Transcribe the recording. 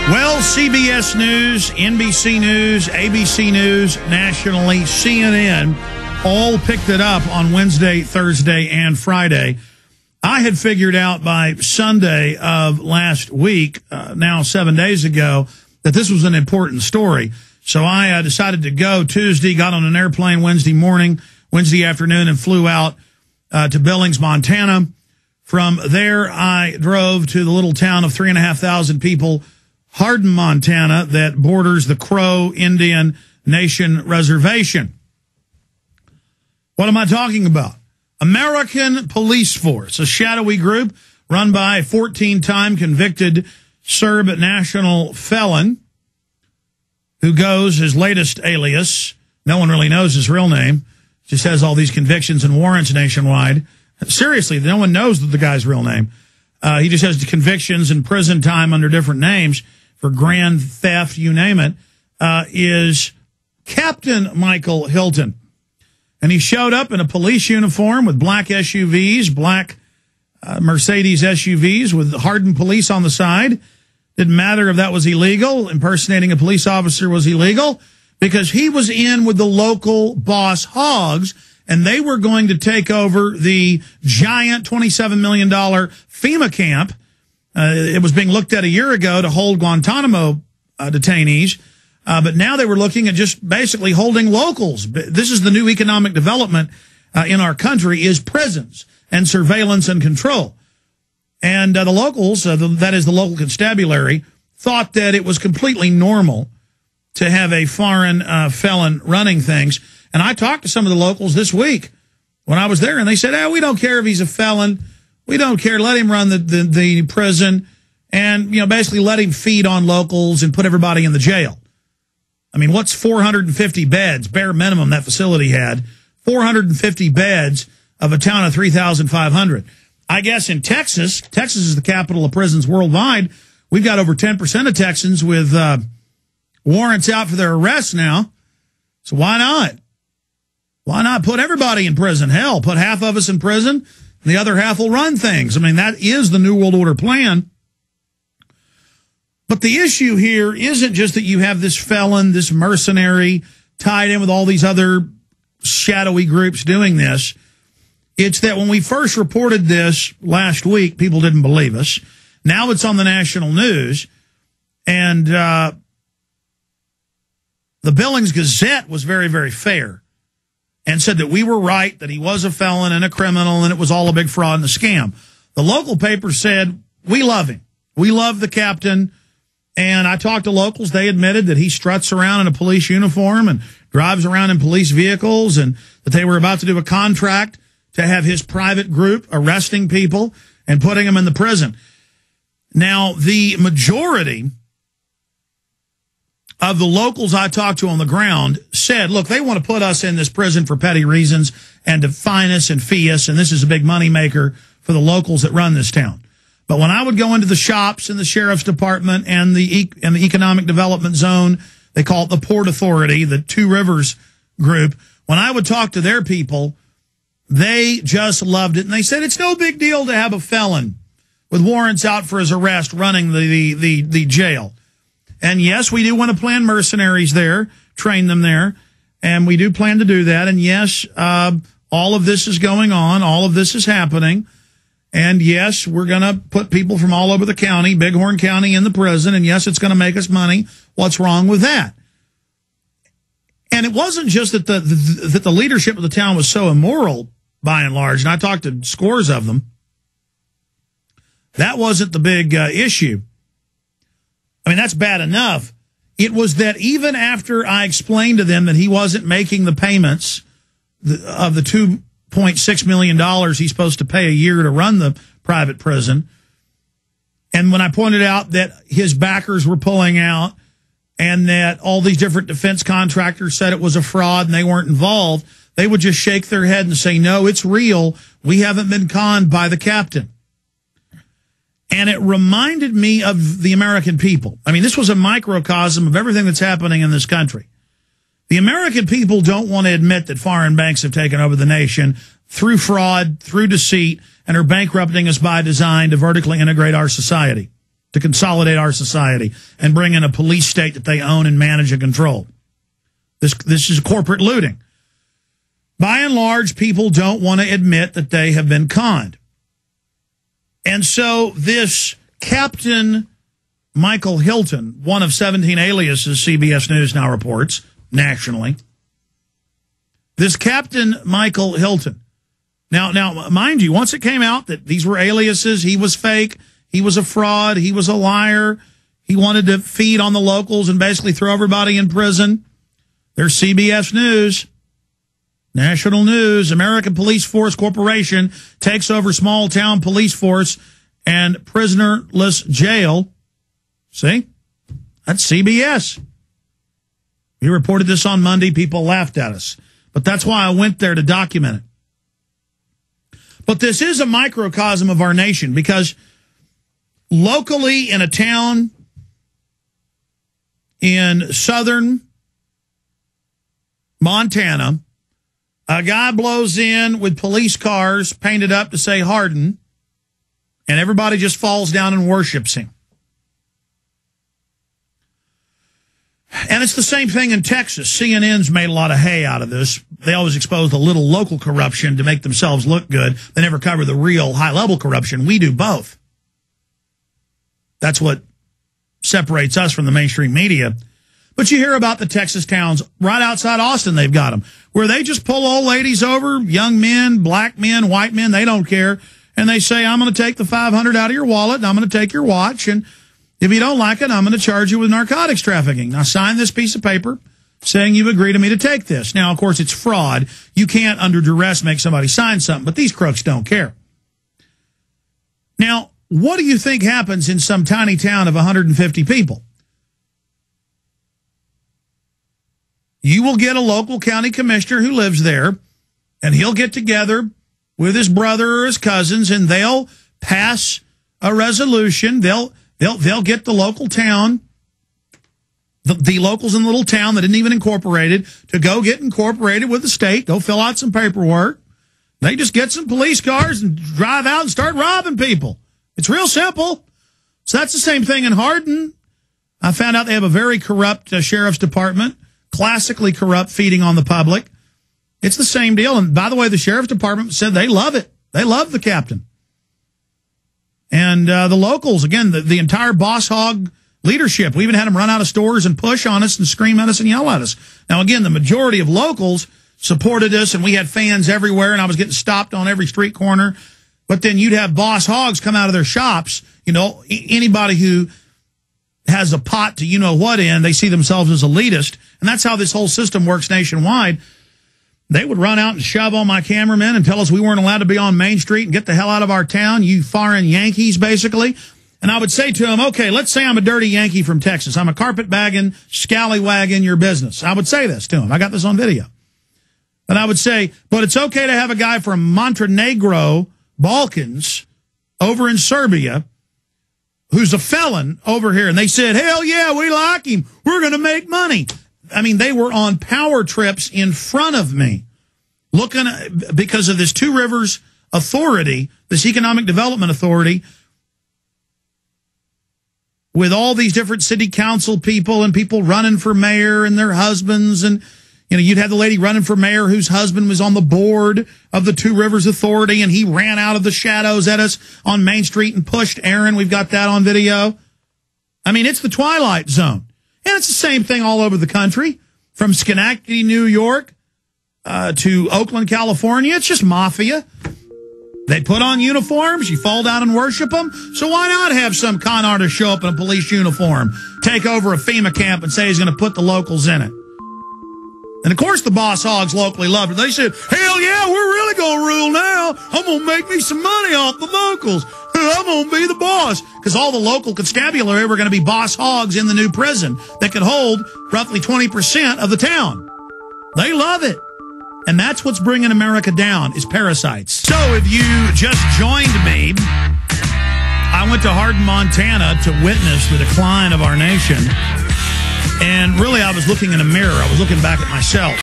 Well, CBS News, NBC News, ABC News, nationally, CNN, all picked it up on Wednesday, Thursday, and Friday. I had figured out by Sunday of last week, now 7 days ago, that this was an important story. So I decided to go Tuesday, got on an airplane Wednesday afternoon, and flew out to Billings, Montana. From there, I drove to the little town of 3,500 people, Hardin, Montana, that borders the Crow Indian Nation Reservation. What am I talking about? American Police Force, a shadowy group run by a 14-time convicted Serb national felon who goes his latest alias. No one really knows his real name. Just has all these convictions and warrants nationwide. Seriously, no one knows the guy's real name. He just has convictions and prison time under different names for grand theft, you name it, is Captain Michael Hilton. And he showed up in a police uniform with black SUVs, black Mercedes SUVs with Hardin police on the side. Didn't matter if that was illegal. Impersonating a police officer was illegal because he was in with the local boss hogs, and they were going to take over the giant $27 million FEMA camp. It was being looked at a year ago to hold Guantanamo detainees, but now they were looking at just basically holding locals. This is the new economic development in our country, is prisons and surveillance and control. And the locals, that is the local constabulary, thought that it was completely normal to have a foreign felon running things. And I talked to some of the locals this week when I was there, and they said, we don't care if he's a felon. We don't care. Let him run the prison and, basically let him feed on locals and put everybody in the jail. I mean, what's 450 beds, bare minimum that facility had, 450 beds of a town of 3,500. I guess in Texas is the capital of prisons worldwide. We've got over 10% of Texans with warrants out for their arrests now. So why not? Why not put everybody in prison? Hell, put half of us in prison. The other half will run things. I mean, that is the New World Order plan. But the issue here isn't just that you have this felon, this mercenary, tied in with all these other shadowy groups doing this. It's that when we first reported this last week, people didn't believe us. Now it's on the national news. And the Billings Gazette was very, very fair and said that we were right, that he was a felon and a criminal, and it was all a big fraud and a scam. The local paper said, we love him. We love the captain. And I talked to locals. They admitted that he struts around in a police uniform and drives around in police vehicles, and that they were about to do a contract to have his private group arresting people and putting them in the prison. Now, the majority of the locals I talked to on the ground said, look, they want to put us in this prison for petty reasons and to fine us and fee us, and this is a big moneymaker for the locals that run this town. But when I would go into the shops and the sheriff's department and the economic development zone, they call it the Port Authority, the Two Rivers group, when I would talk to their people, they just loved it. And they said it's no big deal to have a felon with warrants out for his arrest running the jail. And yes, we do want to plan mercenaries there, train them there, and we do plan to do that. And yes, all of this is going on. All of this is happening. And yes, we're going to put people from all over the county, Bighorn County, in the prison. And yes, it's going to make us money. What's wrong with that? And it wasn't just that the leadership of the town was so immoral, by and large, and I talked to scores of them. That wasn't the big issue. I mean, that's bad enough. It was that even after I explained to them that he wasn't making the payments of the $2.6 million he's supposed to pay a year to run the private prison, and when I pointed out that his backers were pulling out and that all these different defense contractors said it was a fraud and they weren't involved, they would just shake their head and say, no, it's real. We haven't been conned by the captain. And it reminded me of the American people. I mean, this was a microcosm of everything that's happening in this country. The American people don't want to admit that foreign banks have taken over the nation through fraud, through deceit, and are bankrupting us by design to vertically integrate our society. to consolidate our society and bring in a police state that they own and manage and control. This is corporate looting. By and large, people don't want to admit that they have been conned. And so this Captain Michael Hilton, one of 17 aliases, CBS News now reports nationally. This Captain Michael Hilton. Now, mind you, once it came out that these were aliases, he was fake, he was a fraud, he was a liar, he wanted to feed on the locals and basically throw everybody in prison. There's CBS News, national news, American Police Force Corporation takes over small town police force and prisonerless jail. See? That's CBS. We reported this on Monday. People laughed at us. But that's why I went there to document it. But this is a microcosm of our nation because locally in a town in southern Montana, a guy blows in with police cars painted up to say Hardin, and everybody just falls down and worships him. And it's the same thing in Texas. CNN's made a lot of hay out of this. They always expose a little local corruption to make themselves look good. They never cover the real high-level corruption. We do both. That's what separates us from the mainstream media. But you hear about the Texas towns right outside Austin, they've got them, where they just pull old ladies over, young men, black men, white men, they don't care. And they say, I'm going to take the $500 out of your wallet, and I'm going to take your watch, and if you don't like it, I'm going to charge you with narcotics trafficking. Now, sign this piece of paper saying you agree to me to take this. Now, of course, it's fraud. You can't, under duress, make somebody sign something, but these crooks don't care. Now, what do you think happens in some tiny town of 150 people? You will get a local county commissioner who lives there, and he'll get together with his brother or his cousins, and they'll pass a resolution. They'll get the local town, the locals in the little town that isn't even incorporated, to go get incorporated with the state, go fill out some paperwork. They just get some police cars and drive out and start robbing people. It's real simple. So that's the same thing in Hardin. I found out they have a very corrupt sheriff's department, classically corrupt, feeding on the public. It's the same deal. And by the way, the sheriff's department said they love it. They love the captain. And the locals, again, the entire boss hog leadership. We even had them run out of stores and push on us and scream at us and yell at us. Now, again, the majority of locals supported us, and we had fans everywhere, and I was getting stopped on every street corner. But then you'd have boss hogs come out of their shops. You know, anybody who has a pot to you-know-what in, they see themselves as elitist. And that's how this whole system works nationwide. They would run out and shove on my cameramen and tell us we weren't allowed to be on Main Street and get the hell out of our town, you foreign Yankees, basically. And I would say to them, okay, let's say I'm a dirty Yankee from Texas. I'm a carpetbagging, scallywag in your business. I would say this to them. I got this on video. And I would say, but it's okay to have a guy from Montenegro, Balkans, over in Serbia, who's a felon over here. And they said, hell yeah, we like him. We're going to make money. I mean, they were on power trips in front of me, looking because of this Two Rivers Authority, this Economic Development Authority, with all these different city council people and people running for mayor and their husbands. And, you know, you'd have the lady running for mayor whose husband was on the board of the Two Rivers Authority, and he ran out of the shadows at us on Main Street and pushed Aaron. We've got that on video. I mean, it's the Twilight Zone. And it's the same thing all over the country, from Schenectady, New York, to Oakland, California. It's just mafia. They put on uniforms. You fall down and worship them. So why not have some con artist show up in a police uniform, take over a FEMA camp, and say he's going to put the locals in it? And, of course, the boss hogs locally loved it. They said, hell yeah, we're really going to rule now. I'm going to make me some money off the locals. I'm going to be the boss. Because all the local constabulary were going to be boss hogs in the new prison that could hold roughly 20% of the town. They love it. And that's what's bringing America down, is parasites. So if you just joined me, I went to Hardin, Montana to witness the decline of our nation. And really, I was looking in a mirror. I was looking back at myself.